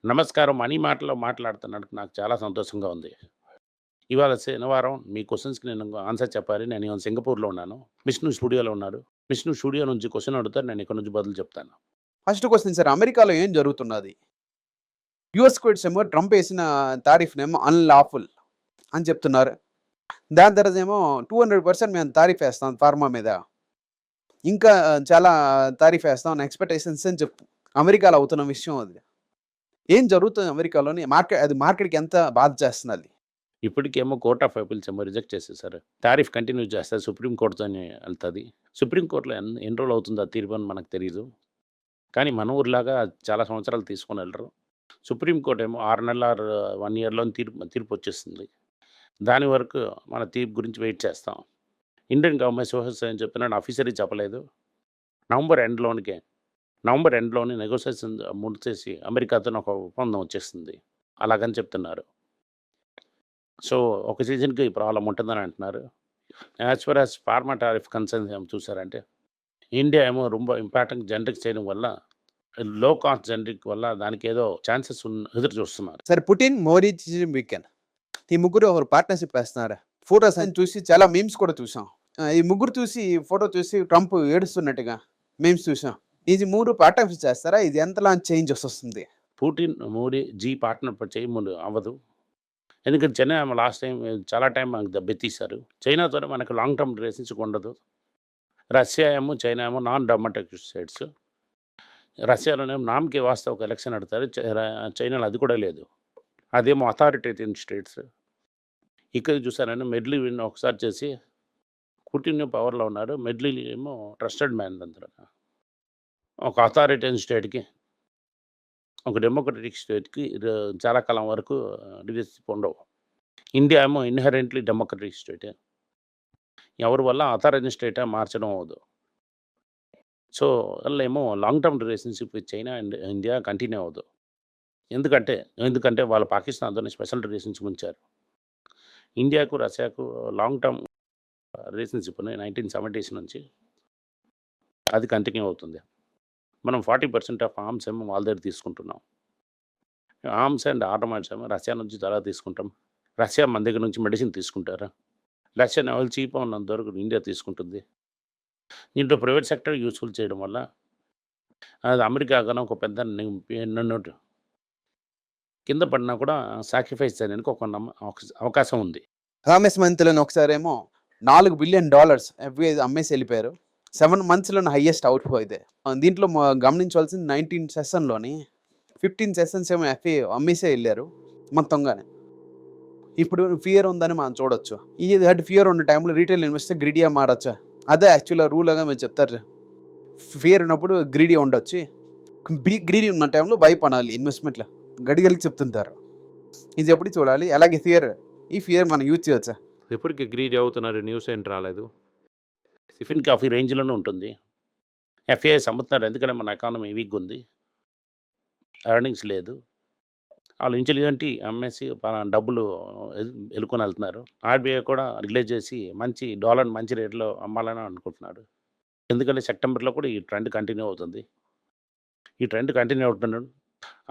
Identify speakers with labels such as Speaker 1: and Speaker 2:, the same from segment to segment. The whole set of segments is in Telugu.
Speaker 1: నమస్కారం. మనీ మాటలో మాట్లాడుతున్నందుకు నాకు చాలా సంతోషంగా ఉంది. ఇవాళ శనివారం మీ క్వెషన్స్‌కి నేను ఆన్సర్ చెప్పాలి. నేను ఇవాళ సింగపూర్‌లో ఉన్నాను. విష్ణు స్టూడియోలో ఉన్నాడు. విష్ణు స్టూడియో నుంచి క్వెషన్ అడుగుతారు. నేను ఇక్కడ నుంచి బదులు చెప్తాను.
Speaker 2: ఫస్ట్ క్వెషన్ సార్, అమెరికాలో ఏం జరుగుతున్నది? యూఎస్ కోర్ట్స్ ఏమో ట్రంప్ ఏసిన తారీఫ్‌నేమో అన్‌లాఫుల్ అని చెప్తున్నారు. దాని తర్వాత ఏమో 200% మేము తారీఫ్ ఏస్తాం ఫార్మా మీద. ఇంకా చాలా తారీఫ్ ఏస్తాం అని ఎక్స్‌పెక్టేషన్స్ అని అమెరికాలో అవుతున్న విషయం అది. ఏం జరుగుతుంది అమెరికాలోని? మార్కెట్‌కి ఎంత బాధ చేస్తున్నది?
Speaker 1: ఇప్పటికేమో కోర్ట్ ఆఫ్ అపీల్స్ ఏమో రిజెక్ట్ చేసేసారు. టారిఫ్ కంటిన్యూ చేస్తే సుప్రీం కోర్ట్‌తోని ఎళ్తది. సుప్రీం కోర్ట్‌లో ఎన్ని రోజులు అవుతుందో ఆ తీర్పు అని మనకు తెలీదు. కానీ మన ఊర్లాగా చాలా సంవత్సరాలు తీసుకొని ఎళ్ళరు. సుప్రీం కోర్ట్ ఏమో 6 నెలల 1 ఇయర్‌లోనే తీర్పొచ్చేస్తుంది. దాని వరకు మన తీర్పు గురించి వెయిట్ చేస్తాం. ఇండియన్ గవర్నమెంట్ సోర్సెస్ ఏం చెప్తున్నాడు ఆఫీసర్‌కి చెప్పలేదు. నవంబర్ ఎండ్‌లోనే నెగోషియేషన్ ముడిచేసి అమెరికాతోని ఒక ఒప్పందం వచ్చేస్తుంది. అలాగని చెప్తున్నారు. సో, ఒక సీజన్‌కి ప్రాబ్లమ్ ఉంటుందని అంటున్నారు. As far as pharma tariff concerns ఏమో చూసారంటే, ఇండియా ఏమో ரொம்ப ఇంపార్టెంట్ జనరిక్ చేయడం వల్ల, లో కాస్ట్ జనరిక్ వల్ల దానికేదో ఛాన్సెస్ ఎదురు చూస్తున్నారు.
Speaker 2: సరే, పుటిన్, మోడీ, వీకెండ్ ఈ ముగ్గురు ఒకరు పార్ట్నర్‌షిప్ ఏస్తున్నారు. ఫోటోస్ అని చూసి చాలా మీమ్స్ కూడా చూసాం. ఈ ముగ్గురు చూసి ఫోటో చూసి ట్రంప్ ఏడుస్తున్నట్టుగా మీమ్స్ చూసాం. ఇది 3 పార్ట్నర్‌షిప్ చేస్తారా? ఇది ఎంతలా చేంజెస్ వస్తుంది?
Speaker 1: పుటిన్, మోడీ, పార్ట్నర్ చేయముందు అవ్వదు. ఎందుకంటే చైనా ఏమో లాస్ట్ టైం చాలా టైం మనకు దెబ్బతీశారు. చైనాతోనే మనకు లాంగ్ టర్మ్ రిలేషన్‌షిప్ ఉండదు. రష్యా ఏమో, చైనా ఏమో నాన్ డెమోక్రటిక్ స్టేట్స్. రష్యాలోనేమో నామ్‌కి వాస్తే ఒక ఎలక్షన్ పెడతారు. చైనాలో అది కూడా లేదు. అదేమో అథారిటేరియన్ స్టేట్స్. ఇక్కడ చూసారంటే మెడ్లివిన్ ఒకసారి చేసి పుటిన్ పవర్‌లో ఉన్నారు. మెడ్లీ ఏమో ట్రస్టెడ్ మ్యాన్ అందరూ. ఒక అథారిటేరియన్ స్టేట్‌కి, ఒక డెమోక్రటిక్ స్టేట్‌కి చాలా కాలం వరకు రిలేషన్‌షిప్ ఉండవు. ఇండియా ఏమో ఇన్‌హెరెంట్‌లీ డెమోక్రటిక్ స్టేటే. ఎవరి వల్ల అథారిటేరియన్ స్టేటా మార్చడం అవ్వదు. సో, వాళ్ళేమో long term relationship with China and India continue అవ్వదు. ఎందుకంటే వాళ్ళు పాకిస్తాన్‌తోని స్పెషల్ రిలేషన్‌షిప్ ఉంచారు. ఇండియాకు, రష్యాకు లాంగ్ టర్మ్ రిలేషన్‌షిప్ ఉన్నాయి 1970s నుంచి. అది కంటిన్యూ అవుతుంది. మనం 40% ఆఫ్ ఆర్మ్స్ ఏమో వాళ్ళ దగ్గర తీసుకుంటున్నాం. ఆర్మ్స్ అండ్ ఆర్నమెంట్స్ ఏమో రష్యా నుంచి చాలా తీసుకుంటాం. రష్యా మన దగ్గర నుంచి మెడిసిన్ తీసుకుంటారు. రష్యన్ ఆయిల్ చీప్‌గా ఉన్నంత వరకు ఇండియా తీసుకుంటుంది. దీంట్లో ప్రైవేట్ సెక్టర్ యూజ్‌ఫుల్ చేయడం వల్ల అది అమెరికా కన్నా ఒక పెద్ద నన్ను కింద పడినా కూడా సాక్రిఫైస్ చేయడానికి ఒక అవకాశం ఉంది.
Speaker 2: కామర్స్ మంత్‌లోనే ఒకసారేమో $4 బిలియన్ ఎఫ్‌బిఐ అమ్మేసి వెళ్ళిపోయారు. 7 మంత్స్‌లోనే హైయెస్ట్ అవుట్‌ఫ్లో ఇదే. దీంట్లో గమనించవలసింది 19 సెషన్‌లోని 15 సెషన్స్ ఏమో ఎఫ్‌ఐ అమ్మేసే ఎళ్లారు మొత్తంగానే. ఇప్పుడు ఫియర్ ఉందని మనం చూడొచ్చు. ఇది ఫియర్ ఉన్న టైంలో రీటైల్ ఇన్వెస్టర్ గ్రీడీగా మారొచ్చా? అదే యాక్చువల్‌గా రూల్‌గా మీరు చెప్తారు. ఫియర్ ఉన్నప్పుడు గ్రీడీ ఉండొచ్చు. గ్రీడీ ఉన్న టైంలో భయపడాలి ఇన్వెస్ట్‌మెంట్‌లో. గడిగలికి చెప్తుంటారు. ఇది ఎప్పుడు చూడాలి. అలాగే ఈ ఫియర్ మనం యూజ్ చేయొచ్చా?
Speaker 1: ఎప్పటికి గ్రీడీ అవుతున్నారు న్యూస్ ఏంటి రాలేదు. టిఫిన్ కాఫీ రేంజ్‌లోనే ఉంటుంది. ఎఫ్ఐఎస్ అమ్ముతున్నారు ఎందుకంటే మన ఎకానమీ వీక్‌గా ఉంది. ఎర్నింగ్స్ లేదు. వాళ్ళు ఇంటెలిజెంట్ అమ్మేసి డబ్బులు ఎలుకొని వెళ్తున్నారు. ఆర్‌బీఐ కూడా రిలీజ్ చేసి డాలర్‌ని మంచి రేట్‌లో అమ్మాలని అనుకుంటున్నాడు. ఎందుకంటే సెప్టెంబర్‌లో కూడా ఈ ట్రెండ్ కంటిన్యూ అవుతుంది. ఈ ట్రెండ్ కంటిన్యూ అవుతున్నాడు.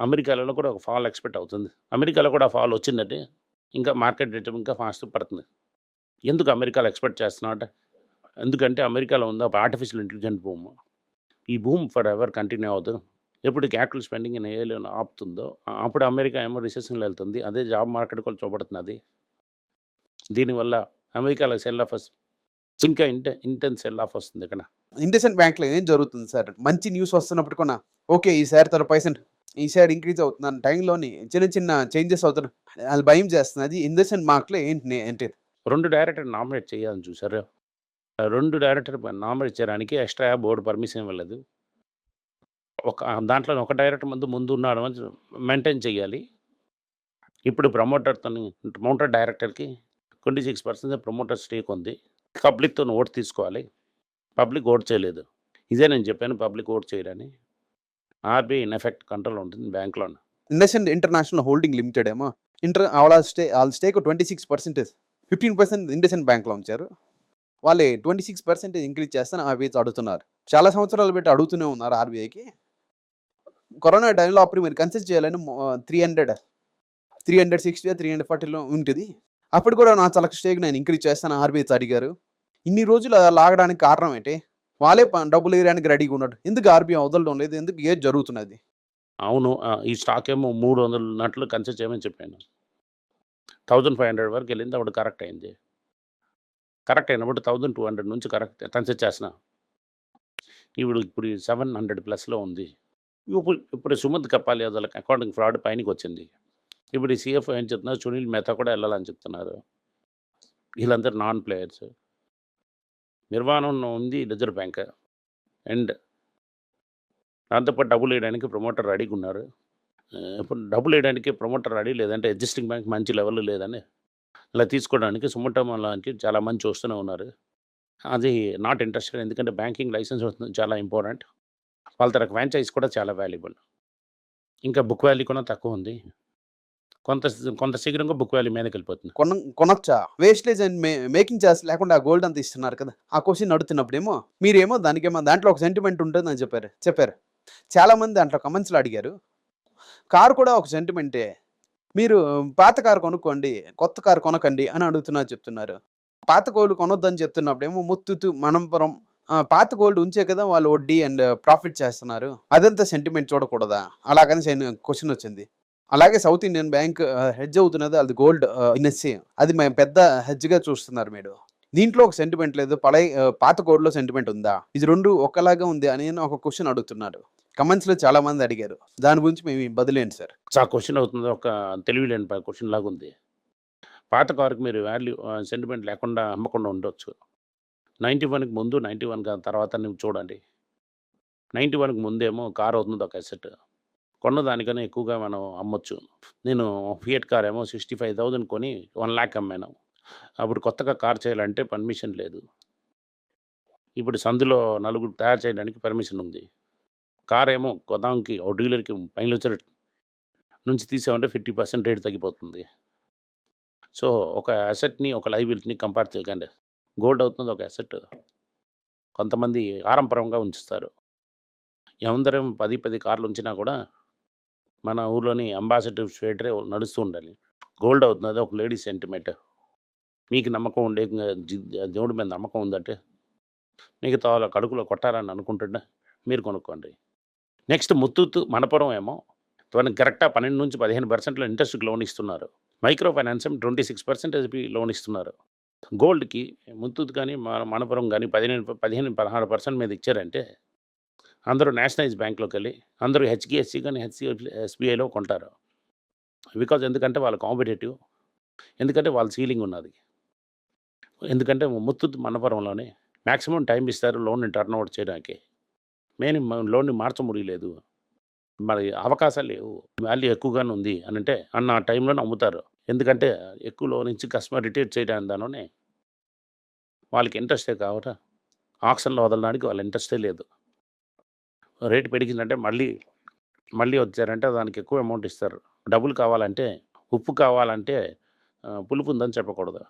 Speaker 1: అమెరికాలో కూడా ఒక ఫాల్ ఎక్స్‌పెక్ట్ అవుతుంది. అమెరికాలో కూడా ఫాల్ వచ్చిందంటే ఇంకా మార్కెట్ రేట్ ఇంకా ఫాస్ట్ పడుతుంది. ఎందుకు అమెరికాలో ఎక్స్‌పెక్ట్ చేస్తున్నామంటే, ఎందుకంటే అమెరికాలో ఉంది ఒక ఆర్టిఫిషియల్ ఇంటెలిజెన్స్ బూమ్. ఈ బూమ్ ఫర్ ఎవర్ కంటిన్యూ అవ్వదు. ఎప్పుడు క్యాపిటల్ స్పెండింగ్ ఇన్ ఏఐలో ఆపుతుందో, అప్పుడు అమెరికా ఏమో రిసెషన్‌లో వెళ్తుంది. అదే జాబ్ మార్కెట్ కూడా చూపడుతున్నది. దీనివల్ల అమెరికాలో సెల్ ఆఫ్ ఇంకా ఇంటెన్స్ సెల్ ఆఫ్ వస్తుంది ఇక్కడ.
Speaker 2: ఇండస్ఇండ్ బ్యాంక్‌లో ఏం జరుగుతుంది సార్? మంచి న్యూస్ వస్తున్నప్పుడు కూడా ఓకే, ఈసారి 30% ఈసారి ఇంక్రీజ్ అవుతుందన్న టైంలోని చిన్న చిన్న చేంజెస్ అవుతున్నాయి. అది భయం చేస్తుంది. ఇండస్ఇండ్ మార్క్‌లో ఏంటిది?
Speaker 1: 2 డైరెక్టర్ నామినేట్ చేయాలని చూసారు. 2 డైరెక్టర్ నామినేట్ చేయడానికి ఎక్స్‌ట్రా బోర్డ్ పర్మిషన్ ఇవ్వలేదు. దాంట్లో ఒక డైరెక్టర్ ముందు ఉన్నాడు అని మెయింటైన్ చేయాలి. ఇప్పుడు ప్రమోటర్ డైరెక్టర్‌కి 26% ప్రమోటర్ స్టేక్ ఉంది. పబ్లిక్‌తోని ఓట్ తీసుకోవాలి. పబ్లిక్ ఓట్ చేయలేదు. ఇదే నేను చెప్పాను పబ్లిక్ ఓట్ చేయరని. ఆర్‌బీఐ ఇన్ ఎఫెక్ట్ కంట్రోల్ ఉంటుంది బ్యాంక్‌లోని.
Speaker 2: ఇండస్ఇండ్ ఇంటర్నేషనల్ హోల్డింగ్ లిమిటెడ్ ఏమో వాళ్ళ స్టేక్ 26%, 15% ఇండస్ఇండ్ బ్యాంక్‌లో ఉంచారు. వాళ్ళే 26% ఇంక్రీజ్ చేస్తాను ఆర్‌బీఐ అడుగుతున్నారు. చాలా సంవత్సరాలు పెట్టి అడుగుతూనే ఉన్నారు ఆర్‌బీఐకి. కరోనా టైంలో అప్పుడు మీరు కన్సిడర్ చేయాలని 300, 360, 340లో ఉంటుంది. అప్పుడు కూడా నా స్టేక్ నేను ఇంక్రీజ్ చేస్తాను ఆర్‌బీఐతో అడిగారు. ఇన్ని రోజులు అలా లాగడానికి కారణం ఏంటి? వాళ్ళే డబ్బులు ఎయడానికి రెడీగా ఉన్నాడు. ఎందుకు ఆర్‌బీఐ వదలడం లేదు? ఎందుకు ఏది జరుగుతున్నది?
Speaker 1: అవును. ఈ స్టాక్ ఏమో 300 ఉన్నట్లు కన్సిడర్ చేయమని చెప్పాను. 1500 వరకు వెళ్ళింది. అప్పుడు కరెక్ట్ అయింది. కరెక్ట్ అయినప్పుడు 1200 నుంచి కరెక్ట్ కన్సిడర్ చేస్తున్నా. ఇప్పుడు 700 ప్లస్‌లో ఉంది. ఇప్పుడు సుమంత్ కప్పాలి వాళ్ళకి అకౌంటింగ్ ఫ్రాడ్ పైనకొచ్చింది. ఇప్పుడు ఈ సీఎఫ్ఓ ఏం చెప్తున్నారు, సునీల్ మెహతా కూడా వెళ్ళాలని చెప్తున్నారు. వీళ్ళందరూ నాన్ ప్లేయర్స్. నిర్వహణ ఉంది రిజర్వ్ బ్యాంక్. అండ్ దాంతో పాటు డబ్బులేయడానికి ప్రమోటర్ రెడీగా ఉన్నారు. ఇప్పుడు డబ్బులేయడానికి ప్రమోటర్ రెడీ లేదంటే ఎగ్జిస్టింగ్ బ్యాంక్ మంచి లెవెల్‌లో లేదని ఇలా తీసుకోవడానికి సుమటం లాంటి చాలా మంది చూస్తూనే ఉన్నారు. అది నాట్ ఇంట్రెస్టెడ్. ఎందుకంటే బ్యాంకింగ్ లైసెన్స్ వస్తుంది చాలా ఇంపార్టెంట్. వాళ్ళ తరపు ఫ్రాంచైజ్ కూడా చాలా వాల్యుబుల్. ఇంకా బుక్ వాల్యూ కూడా తక్కువ ఉంది. కొంత కొంత శీఘ్రంగా బుక్ వాల్యూ మీదకెళ్ళిపోతుంది.
Speaker 2: కొనొచ్చా? వేస్టేజ్ అండ్ మేకింగ్ చార్జ్ లేకుండా ఆ గోల్డ్ అంతా ఇస్తున్నారు కదా! ఆ క్వెషన్ అడుగుతున్నప్పుడేమో మీరేమో దాంట్లో ఒక సెంటిమెంట్ ఉంటుందని చెప్పారు. చాలామంది దాంట్లో కమెంట్స్‌లో అడిగారు. కారు కూడా ఒక సెంటిమెంటే. మీరు పాత కారు కొనుక్కోండి. కొత్త కారు కొనకండి అని చెప్తున్నారు. పాత గోల్డ్ కొనొద్దని చెప్తున్నప్పుడేమో ముత్తూట్, మణపురం పాత గోల్డ్ ఉంచే కదా వాళ్ళు వడ్డీ అండ్ ప్రాఫిట్ చేస్తున్నారు. అదంతా సెంటిమెంట్ చూడకూడదా? అలాగని క్వెషన్ వచ్చింది. అలాగే సౌత్ ఇండియన్ బ్యాంక్ హెడ్జ్ అవుతున్నది అది గోల్డ్ ఎన్ఎస్‌సి. అది పెద్ద హెడ్జ్‌గా చూస్తున్నారు మీరు. దీంట్లో ఒక సెంటిమెంట్ లేదు. పాత గోల్డ్‌లో సెంటిమెంట్ ఉందా? ఇది 2 ఒకలాగా ఉంది అని ఒక క్వెషన్ అడుగుతున్నారు. కమెంట్స్‌లో చాలా మంది అడిగారు. దాని గురించి మీ బదులేంటి సార్?
Speaker 1: ఆ క్వెషన్ అవుతుంది ఒక తెలివి లేని క్వెషన్ లాగుంది. పాత కారుకి మీరు వాల్యూ సెంటిమెంట్ లేకుండా అమ్మకుండా ఉండొచ్చు. 91కి ముందు, 91 తర్వాత నువ్వు చూడండి. 91కి ముందేమో కార్ అవుతుంది ఒక అసెట్. కొన్న దానికన్నా ఎక్కువగా మనం అమ్మొచ్చు. నేను ఫియట్ కార్ ఏమో 65,000 కొని 1,00,000 అమ్మాను. అప్పుడు కొత్తగా కార్ చేయాలంటే పర్మిషన్ లేదు. ఇప్పుడు సందులో నలుగురు తయారు చేయడానికి పర్మిషన్ ఉంది. కార్ ఏమో గోదాంకి ఓ డీలర్‌కి మైలేజ్ నుంచి తీసామంటే 50% రేట్ తగ్గిపోతుంది. సో, ఒక అసెట్‌ని, ఒక లయబిలిటీని కంపేర్ చేయకండి. గోల్డ్ అవుతుంది ఒక అసెట్. కొంతమంది ఆడంబరంగా ఉంచుతారు. అందరం 10 కార్లు ఉంచినా కూడా మన ఊర్లోని అంబాసిడర్ స్వేటరే నడుస్తూ ఉండాలి. గోల్డ్ అవుతుంది ఒక లేడీ సెంటిమెంట్. మీకు నమ్మకం ఉండే దేవుడి మీద నమ్మకం ఉందంటే మిగతా వాళ్ళ కడుపులో కొట్టాలని అనుకుంటుంటే మీరు కొనుక్కోండి. నెక్స్ట్ ముత్తూట్, మణపురం ఏమో మనకి కరెక్ట్‌గా 12-15% ఇంట్రెస్ట్‌కి లోన్ ఇస్తున్నారు. మైక్రో ఫైనాన్స్ ఏమో 26% లోన్ ఇస్తున్నారు. గోల్డ్‌కి ముత్తూట్ గాని, మణపురం గాని 16% మీద ఇచ్చారంటే అందరూ నేషనలైజ్ బ్యాంక్‌లోకెళ్ళి అందరూ హెచ్‌డిఎఫ్‌సి గాని, ఎస్‌బీఐలో కొంటారు. ఎందుకంటే వాళ్ళు కాంపిటీటివ్. ఎందుకంటే వాళ్ళ సీలింగ్ ఉన్నది. ఎందుకంటే ముత్తూట్, మణపురంలోనే మాక్సిమం టైమ్ ఇస్తారు లోన్‌ని టర్న్ ఓవర్ చేయడానికి. లోన్‌ని మార్చముడియలేదు. మరి అవకాశాలు లేవు. వాల్యూ ఎక్కువగానే ఉంది అనంటే ఆ టైంలోనే అమ్ముతారు. ఎందుకంటే ఎక్కువ లోన్ ఇచ్చి కస్టమర్ రిటైర్ చేయడానికి దానిలోనే వాళ్ళకి ఇంట్రెస్టే కావట. ఆక్షన్‌లో వదలడానికి వాళ్ళ ఇంట్రెస్టే లేదు. రేట్ పెరిగిందంటే మళ్ళీ వచ్చారంటే దానికి ఎక్కువ అమౌంట్ ఇస్తారు. డబ్బులు కావాలంటే, ఉప్పు కావాలంటే పులుపు ఉందని చెప్పకూడదు.